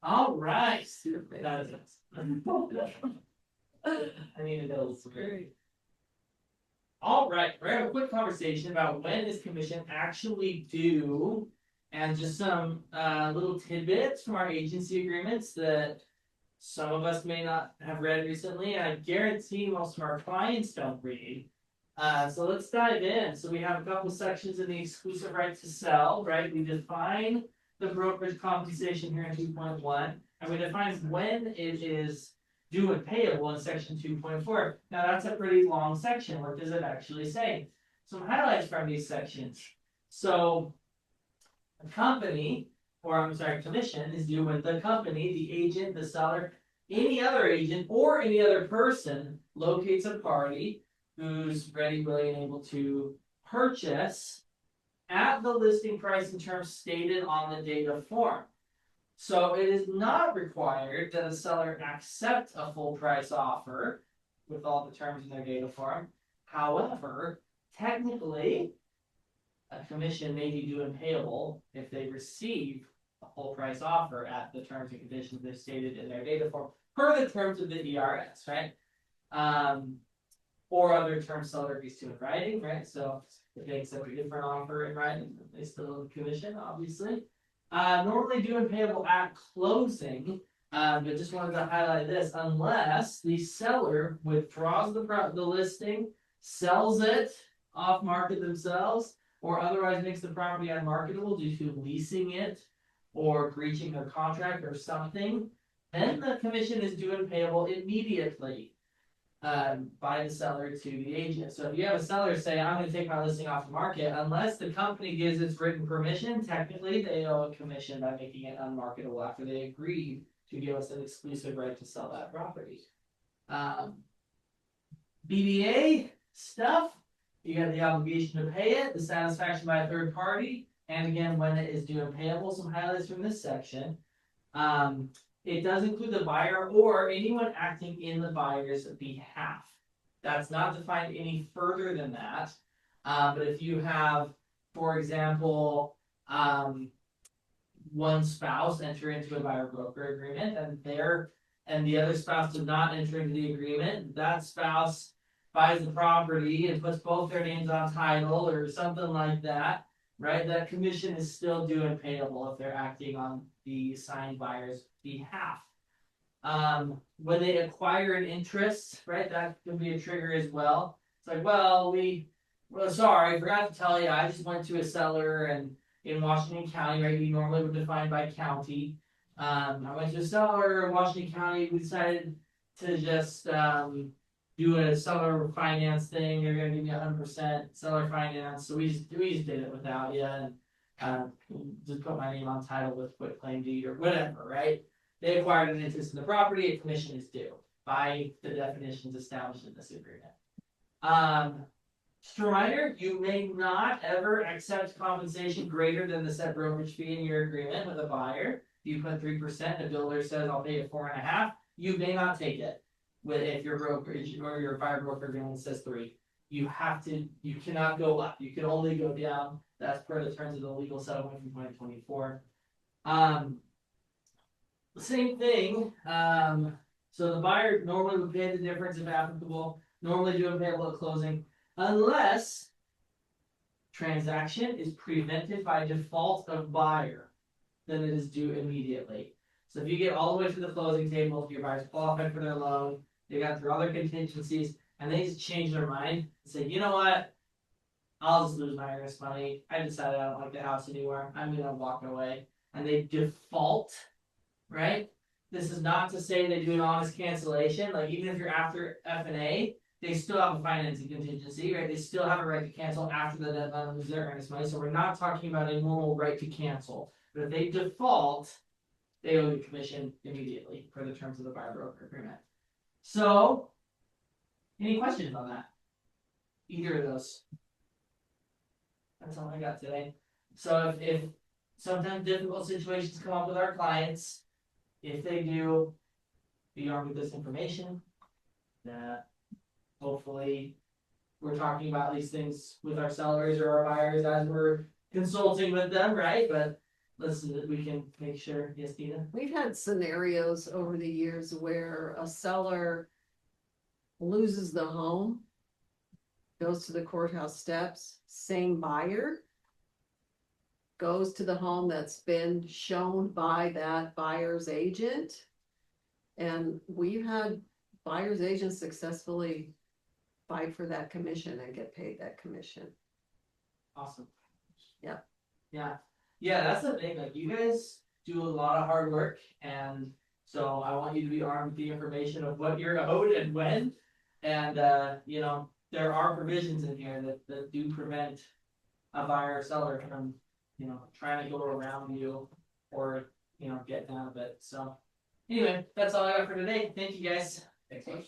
All right. I needed those. All right, we're gonna have a quick conversation about when is commission actually due, and just some little tidbits from our agency agreements that some of us may not have read recently, and I guarantee most of our clients don't read. So let's dive in. So we have a couple sections in the exclusive right to sell, right? We define the brokerage compensation here in 2.1, and we define when it is due and payable in section 2.4. Now that's a pretty long section. What does it actually say? Some highlights from these sections. So a company, or I'm sorry, commission is due when the company, the agent, the seller, any other agent, or any other person locates a party who's ready, willing, and able to purchase at the listing price and terms stated on the date of form. So it is not required that a seller accept a full price offer with all the terms in their data form. However, technically, a commission may be due and payable if they receive a full price offer at the terms and conditions they've stated in their data form per the terms of the ERS, right? Or other terms seller agrees to in writing, right? So if they accept a different offer in writing, they still have a commission, obviously. Normally due and payable at closing, but just wanted to highlight this: unless the seller withdraws the listing, sells it off market themselves, or otherwise makes the property unmarketable due to leasing it or breaching a contract or something, then the commission is due and payable immediately by the seller to the agent. So if you have a seller say, I'm going to take my listing off the market, unless the company gives its written permission, technically they owe a commission by making it unmarketable after they agreed to give us an exclusive right to sell that property. BDA stuff, you got the obligation to pay it, the satisfaction by a third party, and again, when it is due and payable. Some highlights from this section. It does include the buyer or anyone acting in the buyer's behalf. That's not defined any further than that. But if you have, for example, one spouse enter into a buyer-broker agreement, and the other spouse did not enter into the agreement, that spouse buys the property and puts both their names on title or something like that, right? That commission is still due and payable if they're acting on the assigned buyer's behalf. When they acquire an interest, right, that can be a trigger as well. It's like, well, sorry, forgot to tell you, I just went to a seller and in Washington County, right, we normally would define by county. I went to a seller in Washington County, we decided to just do a seller finance thing. They're going to give me 100% seller finance, so we just did it without you, and just put my name on title with quit claim deed or whatever, right? They acquired an interest in the property, a commission is due by the definitions established in this agreement. Just a reminder, you may not ever accept compensation greater than the set brokerage fee in your agreement with a buyer. You put 3%, the builder says I'll pay you 4.5%, you may not take it. If your brokerage or your buyer broker agreement says 3%. You cannot go up. You can only go down. That's per the terms of the legal settlement from 2024. Same thing. So the buyer normally would pay the difference if applicable. Normally due and payable at closing, unless transaction is prevented by default of buyer, then it is due immediately. So if you get all the way to the closing table, if your buyer's qualified for their loan, they got through other contingencies, and they just change their mind and say, you know what? I'll just lose my earnest money. I decided I don't like the house anymore. I'm going to walk away. And they default, right? This is not to say they do an honest cancellation. Like, even if you're after F&A, they still have a financing contingency, right? They still have a right to cancel after the deadline and lose their earnest money. So we're not talking about a normal right to cancel. But if they default, they owe the commission immediately per the terms of the buyer-broker agreement. So, any questions on that? Either of those? That's all I got today. So if sometimes difficult situations come up with our clients, if they do, be armed with this information. Hopefully we're talking about these things with our sellers or our buyers as we're consulting with them, right? But listen, we can make sure, yes, Dina? We've had scenarios over the years where a seller loses the home, goes to the courthouse steps, same buyer, goes to the home that's been shown by that buyer's agent. And we've had buyer's agents successfully fight for that commission and get paid that commission. Awesome. Yeah. Yeah, yeah, that's the thing, like, you guys do a lot of hard work, and so I want you to be armed with the information of what you're owed and when. And, you know, there are provisions in here that do prevent a buyer or seller from, you know, trying to go around you or, you know, getting out of it, so. Anyway, that's all I got for today, thank you guys. Thanks, much.